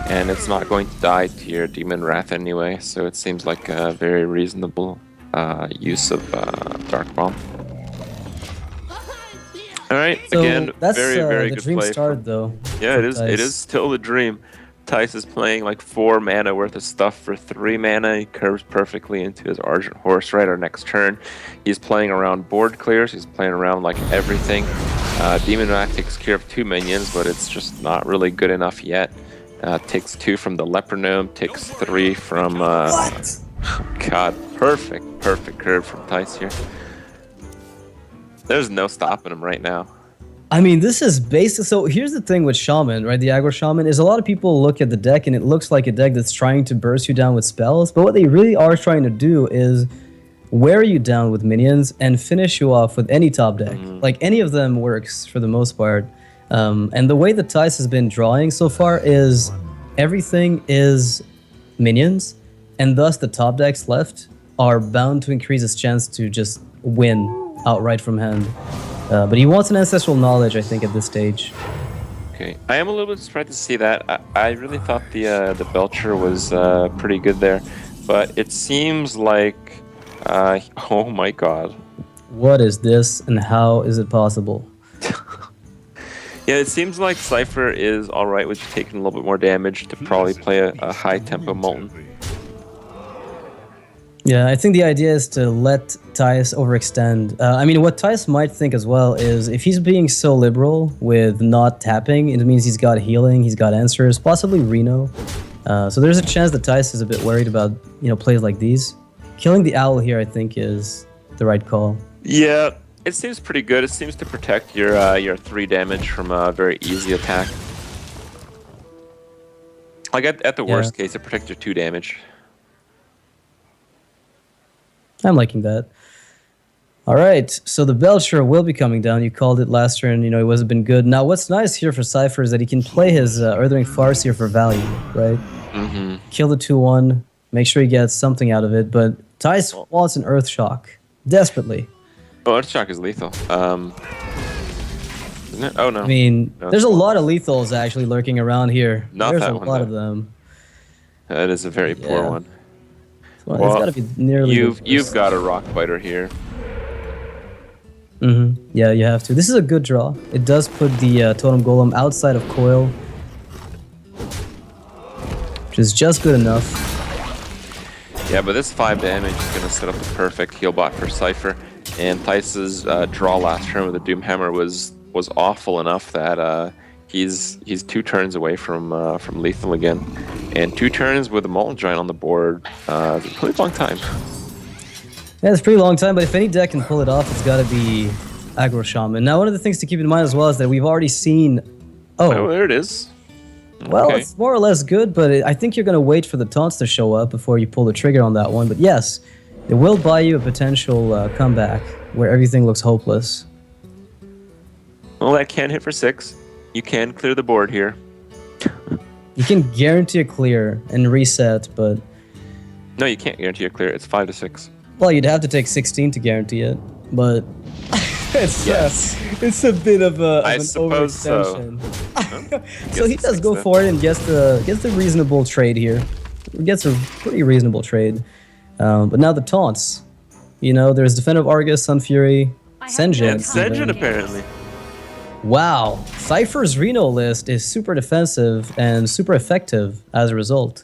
and it's not going to die to your Demon Wrath anyway, so it seems like a very reasonable use of Dark Bomb. All right, So again, that's very the good dream play. start, though. Yeah, for it is. It Thijs. is still the dream. Thijs is playing like 4 mana worth of stuff for 3 mana. He curves perfectly into his Argent Horse right our next turn. He's playing around board clears. He's playing around like everything. Demon Wrath takes care of 2 minions, but it's just not really good enough yet. Takes 2 from the Leper Gnome. Takes 3 from... What? God, perfect curve from Thijs here. There's no stopping him right now. I mean, this is basic. So here's the thing with Shaman, right? The aggro Shaman is a lot of people look at the deck and it looks like a deck that's trying to burst you down with spells. But what they really are trying to do is wear you down with minions and finish you off with any top deck. Like any of them works for the most part. And the way that Thijs has been drawing so far is everything is minions. And thus the top decks left are bound to increase his chance to just win outright from hand. But he wants an Ancestral Knowledge, I think, at this stage. Okay, I am a little bit surprised to see that. I really thought the Belcher was pretty good there, but it seems like, oh my god. What is this and how is it possible? Yeah, it seems like Cipher is alright with taking a little bit more damage to probably play a high tempo Molten. Yeah, I think the idea is to let Thijs overextend. I mean, what Thijs might think as well is if he's being so liberal with not tapping, it means he's got healing, he's got answers, possibly Reno. So there's a chance that Thijs is a bit worried about, plays like these. Killing the Owl here, I think, is the right call. Yeah, it seems pretty good. It seems to protect your 3 damage from a very easy attack. Like at the worst case, it protects your 2 damage. I'm liking that. All right, so the Belcher will be coming down. You called it last turn. It wasn't been good. Now, what's nice here for Cipher is that he can play his Earthring Farce here for value, right? Kill the 2/1, make sure he gets something out of it. But Thijs wants an Earth Shock desperately. Oh, Earth Shock is lethal. Isn't it? Oh no. I mean, there's a lot of lethals actually lurking around here. Not there's that a one, lot though. of them. That is a very poor Yeah. one. Well, it's got to be nearly. You've got a Rock Biter here. Yeah, you have to. This is a good draw. It does put the Totem Golem outside of coil, which is just good enough. Yeah, but this 5 damage is going to set up the perfect heal bot for Cipher. And Thijs' draw last turn with the Doomhammer was awful enough that he's 2 turns away from lethal again. And 2 turns with a Molten Giant on the board is a pretty long time. Yeah, it's a pretty long time, but if any deck can pull it off, it's got to be Aggro Shaman. Now, one of the things to keep in mind as well is that we've already seen... Oh, there it is. Well, Okay. it's more or less good, but I think you're going to wait for the taunts to show up before you pull the trigger on that one. But yes, it will buy you a potential comeback where everything looks hopeless. Well, that can hit for 6. You can clear the board here. You can guarantee a clear and reset, but... No, you can't guarantee a clear. It's 5 to 6. Well, you'd have to take 16 to guarantee it, but... it's a bit of an I suppose so. overextension. So he does go for it and gets the reasonable trade here. Gets a pretty reasonable trade. But now the taunts. You know, there's Defensive Argus, Sun Fury, Sen'jin. And Sen'jin, apparently. Wow. Cipher's Reno list is super defensive and super effective as a result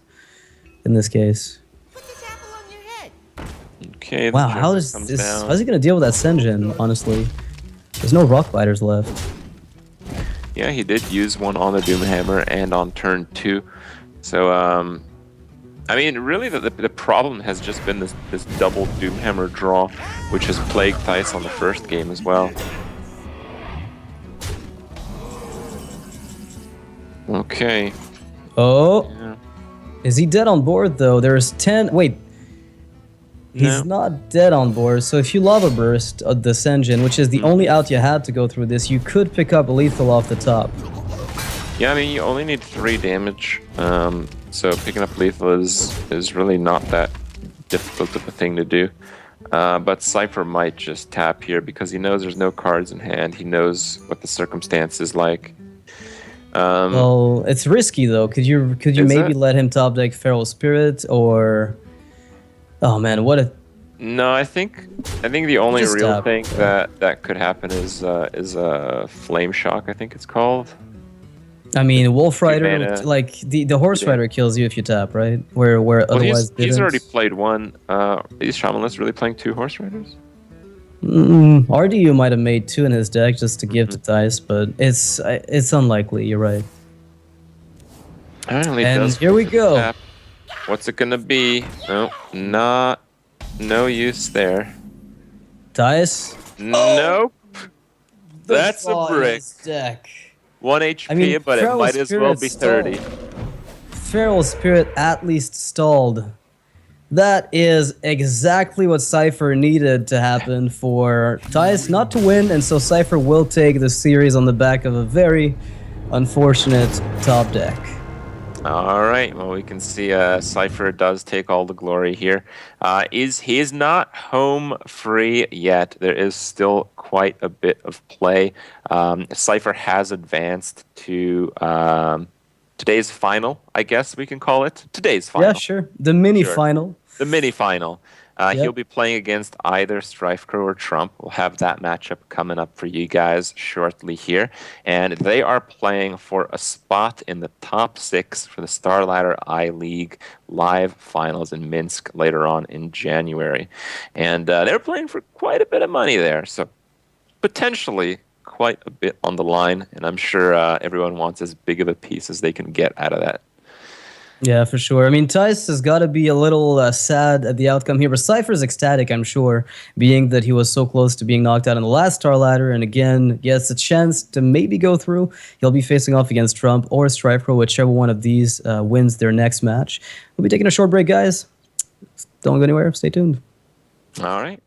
in this case. Put this apple on your head. Okay. Wow, how's he gonna deal with that Sen'jin, honestly? There's no Rock Biters left. Yeah, he did use one on the Doomhammer and on turn 2. So, I mean, really, the problem has just been this double Doomhammer draw, which has plagued Thijs on the first game as well. Okay. Oh, Yeah. is he dead on board though? There's 10. Wait, he's not dead on board. So if you Lava Burst the Sen'jin, which is the only out you had to go through this, you could pick up lethal off the top. Yeah, I mean, you only need 3 damage, so picking up lethal is really not that difficult of a thing to do. But Cipher might just tap here because he knows there's no cards in hand. He knows what the circumstance is like. Well, it's risky though. Could you maybe let him top deck Feral Spirit or? Oh man, what a. No, I think the only Just real tap. thing that could happen is Flame Shock. I think it's called. I mean, Wolf Rider, mana. like the Horse Rider kills you if you tap, right? Where Well, otherwise he's didn't. already played one. Is Shamanless really playing 2 Horse Riders? RDU might have made 2 in his deck just to give to Thijs, but it's unlikely. You're right. Apparently And does here we go. tap. What's it gonna be? No, no use there. Thijs. Nope. That's a Ball in brick. his deck. 1 HP, I mean, but it Feral might as well Spirit be 30. Feral Spirit at least stalled. That is exactly what Cipher needed to happen for Thijs not to win, and so Cipher will take the series on the back of a very unfortunate top deck. All right. Well, we can see Cipher does take all the glory here. He is not home free yet. There is still quite a bit of play. Cipher has advanced to today's final, I guess we can call it. Today's final. Yeah, sure. The mini final. The mini final. Yep. He'll be playing against either StrifeCrow or Trump. We'll have that matchup coming up for you guys shortly here. And they are playing for a spot in the top 6 for the StarLadder I-League live finals in Minsk later on in January. And they're playing for quite a bit of money there. So potentially quite a bit on the line. And I'm sure everyone wants as big of a piece as they can get out of that. Yeah, for sure. I mean, Thijs has got to be a little sad at the outcome here, but Cypher's ecstatic, I'm sure, being that he was so close to being knocked out in the last StarLadder, and again, gets a chance to maybe go through. He'll be facing off against Trump or StrifeCrow, whichever one of these wins their next match. We'll be taking a short break, guys. Don't go anywhere. Stay tuned. All right.